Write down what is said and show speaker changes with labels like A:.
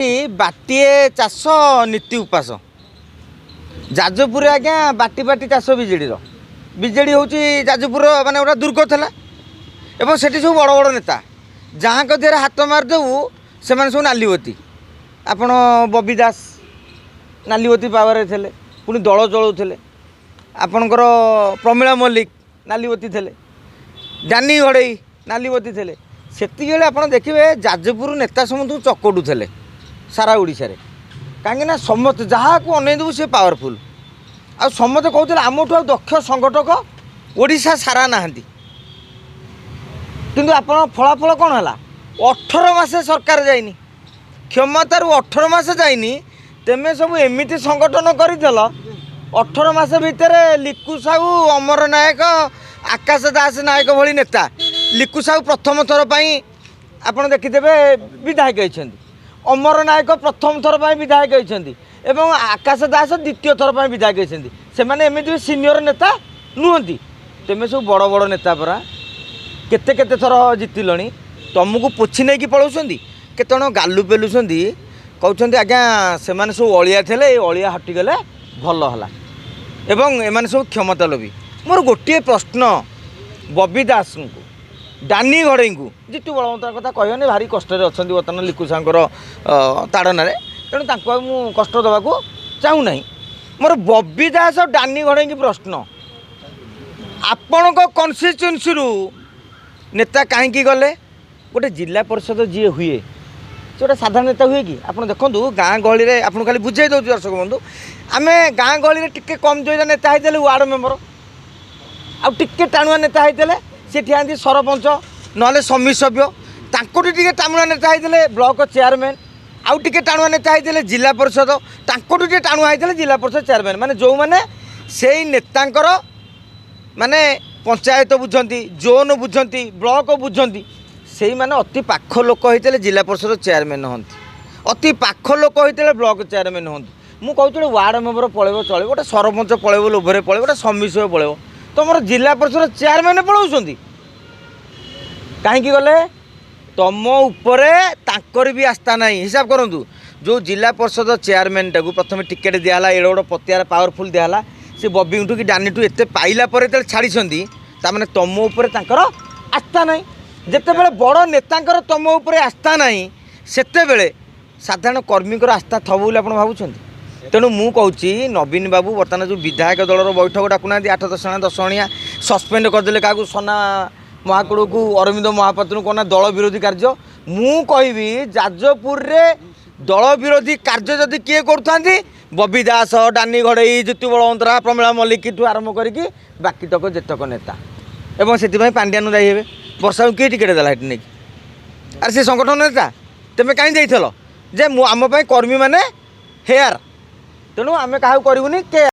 A: बाटीए चाष नीति उपास जाजपुर आज्ञा बाटी बाटी चाष विजेडी हूँ जाजपुर माने गोटा दुर्ग था एवं सेठी सब बड़ बड़ नेता जहाँ देहरे हाथ मारिदेव से सब नालीवती आपण बबी दास नालीवती पावर थे पुणी दल चलाऊे आपणकर प्रमिला मल्लिक नालीवती थे डानी घड़ई नालीवती थे से आप देखिए जाजपुर नेता समस्त चकटुले सारा ओडिशा रे कहीं समस्त जहाँ को अनैदेव सी पावरफुल आ समस्त कहते आमठू आ दक्ष संगठक ओडिशा सारा नहांती किंतु आप फलाफल कौन है 18 मासे सरकार जाइनी क्षमतार 18 मास जाइनी तेमे सब एमती संगठन करदेल 18 मास भितर लिकु साहू अमर नायक आकाश दास नायक भली नेता लिकु साहू प्रथम थर पर आप देखिदेवे विधायक होती अमर नायक प्रथम थर पर विधायक होती एवं आकाश दास द्वितीय थर पर विधायक होती से एमती सीनियर नेता नुहति तेमे सब बड़ बड़ नेता परा केते केते थर जितिलणी तुमको पोछि नहीं पलाउछंदी केते जण गालु पेलुछंदी कहउछंदी आज्ञा से माने सब अलिया थे अलिया हटिगले भल हला एवं एमाने सब क्षमता लोभी मोर गोटे प्रश्न बबी दास को डानी घड़ई को जितु बलवंत कथा कहनी भारी कष्ट अच्छा बर्तमान लिकु सागर ताड़न तेणु मु कष्ट देवाक चाहूना मोर बबी दास और डानी घड़ई की प्रश्न आपण कन्स्टिट्युएन्सी नेता कहीं गले गोटे जिला परिषद जी हुए से गोटे साधारण नेता हुए कि आप देखो गाँ गहली में आपको खाली बुझे दूँ दर्शक बंधु आम गाँ गहली में टिके कम जोईदा नेता होते वार्ड मेम्बर आउ टिके टाणुआ नेता होते सी ठिया सरपंच ना समिति सभ्य टे टाणुआ नेता होते ब्लॉक चेयरमैन आउ टे टाणुआ नेता होते जिला परिषद टे टाणुआ होते जिला परिषद चेयरमैन माने जो मैंने से नेतांकर माने पंचायत बुझंती जोन बुझंती ब्लॉक बुझंती से माने अति पाख लोक होते जिला परिषद चेयरमैन हमें अति पाख लोक होते ब्लॉक चेयरमैन हमें मुझे कहते वार्ड मेम्बर पलैब चलो गोटे सरपंच पलैब लोभरे पलैब गोटे समिति सभ्य पलैब तुम जिला परिषद चेयरमैन पलाउछंती कहीं गले तुम उपरे तांकर भी आस्था ना हिसाब करूँ जो जिला परिषद चेयरमैन टाक प्रथम टिकेट दिहला एड़ गोटे पतियार पावरफुल दिहला से बबी टू कि डानी टू एत पाइला छाड़ी ताने तुम उपर आस्था ना जिते बड़े बड़ नेता तुम उपर आस्था ना सेते साधारण कर्मी आस्था थब बोली आप भावुं तेणु मु कहूँ नवीन बाबू बर्तमान जो विधायक दलर बैठक डाकुना 8-10 जण 10 जणिया सस्पेंड करदे क्या सना महाकुड़ को अरविंद महापात्र को दल विरोधी कार्य मु कहि जाजपुर रे दल विरोधी कार्य जदि किए करुँगी बबी दास डानी घड़ई ज्योति बलवंतरा प्रमिला मल्लिक ठू आरंभ करके बाकी तक जेतक नेता एवं से पांड्यानु दायी हे वर्षा किए टिकेट देला नहीं अरे से संगठन नेता तेमे कहीं जाइल जे आम कर्मी मैंने हेयर तेणु आम क्या करूनी के